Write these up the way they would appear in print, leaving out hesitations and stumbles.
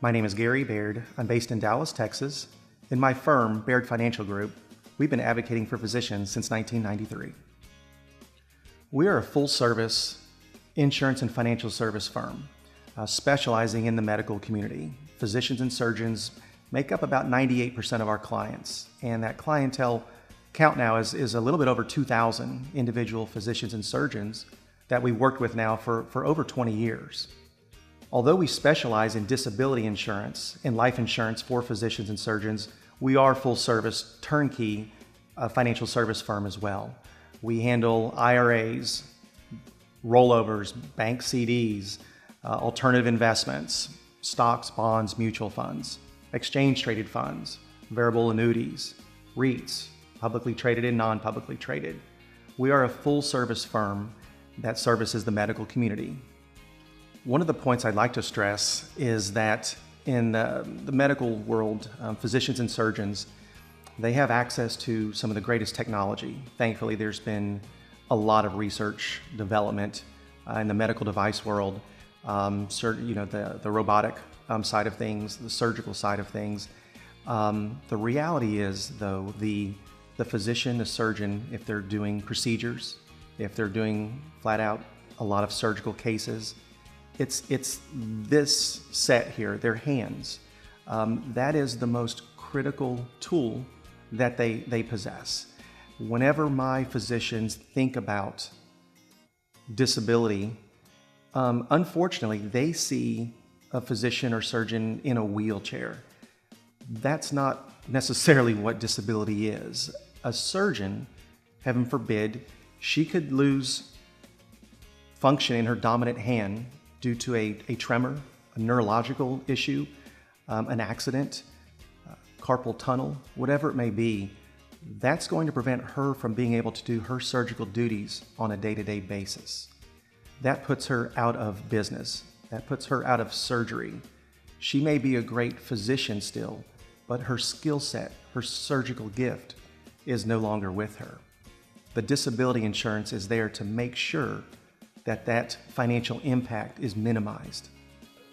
My name is Gary Baird. I'm based in Dallas, Texas. In my firm, Baird Financial Group, we've been advocating for physicians since 1993. We are a full-service insurance and financial service firm specializing in the medical community. Physicians and surgeons make up about 98% of our clients, and that clientele count now is a little bit over 2,000 individual physicians and surgeons that we've worked with now for over 20 years. Although we specialize in disability insurance and life insurance for physicians and surgeons, we are full-service turnkey financial service firm as well. We handle IRAs, rollovers, bank CDs, alternative investments, stocks, bonds, mutual funds, exchange-traded funds, variable annuities, REITs, publicly traded and non-publicly traded. We are a full-service firm that services the medical community. One of the points I'd like to stress is that in the medical world, physicians and surgeons, they have access to some of the greatest technology. Thankfully, there's been a lot of research development in the medical device world, the robotic side of things, the surgical side of things. The reality is, though, the physician, the surgeon, if they're doing procedures, if they're doing flat out a lot of surgical cases, it's this set here, their hands. That is the most critical tool that they possess. Whenever my physicians think about disability, unfortunately, they see a physician or surgeon in a wheelchair. That's not necessarily what disability is. A surgeon, heaven forbid, she could lose function in her dominant hand due to a tremor, a neurological issue, an accident, carpal tunnel, whatever it may be. That's going to prevent her from being able to do her surgical duties on a day-to-day basis. That puts her out of business. That puts her out of surgery. She may be a great physician still, but her skill set, her surgical gift, is no longer with her. The disability insurance is there to make sure that financial impact is minimized.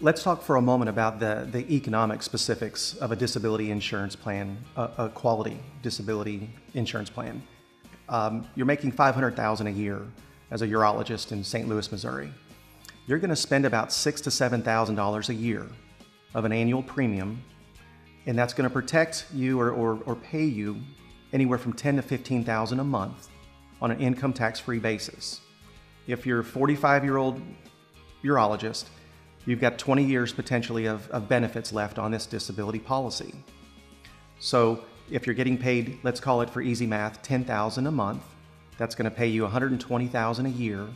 Let's talk for a moment about the economic specifics of a disability insurance plan, a quality disability insurance plan. You're making $500,000 a year as a urologist in St. Louis, Missouri. You're going to spend about $6,000 to $7,000 a year of an annual premium, and that's going to protect you or pay you anywhere from $10,000 to $15,000 a month on an income tax-free basis. If you're a 45-year-old urologist, you've got 20 years potentially of benefits left on this disability policy. So if you're getting paid, let's call it for easy math, $10,000 a month, that's going to pay you $120,000 a year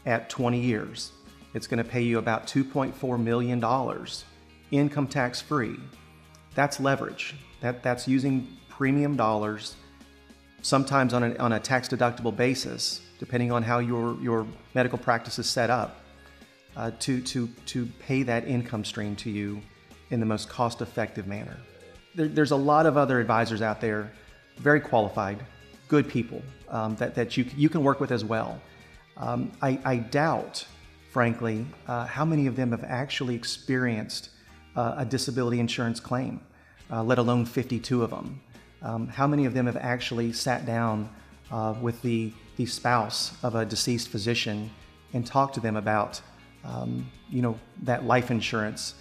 at 20 years. It's going to pay you about $2.4 million income tax-free. That's leverage. That's using premium dollars, sometimes on a tax-deductible basis, depending on how your medical practice is set up, to pay that income stream to you in the most cost-effective manner. There's a lot of other advisors out there, very qualified, good people that you can work with as well. I doubt, frankly, how many of them have actually experienced a disability insurance claim, let alone 52 of them. How many of them have actually sat down with the spouse of a deceased physician and talked to them about that life insurance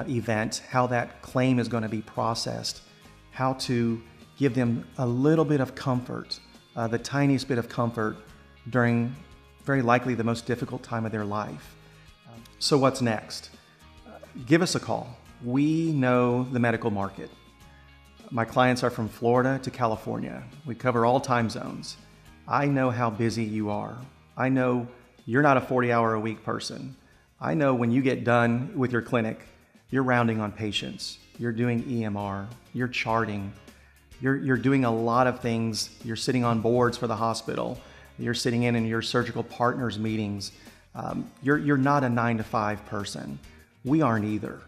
event, how that claim is going to be processed, how to give them a little bit of comfort, the tiniest bit of comfort during very likely the most difficult time of their life. So what's next? Give us a call. We know the medical market. My clients are from Florida to California. We cover all time zones. I know how busy you are. I know you're not a 40-hour-a-week person. I know when you get done with your clinic, you're rounding on patients. You're doing EMR. You're charting. You're doing a lot of things. You're sitting on boards for the hospital. You're sitting in your surgical partners meetings. You're not a 9-to-5 person. We aren't either.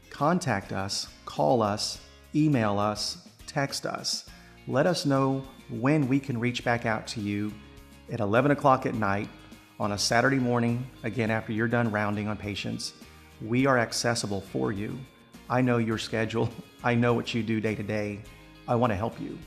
Contact us, call us, email us, text us. Let us know when we can reach back out to you at 11 o'clock at night on a Saturday morning, again after you're done rounding on patients. We are accessible for you I know your schedule. I know what you do day to day. I want to help you.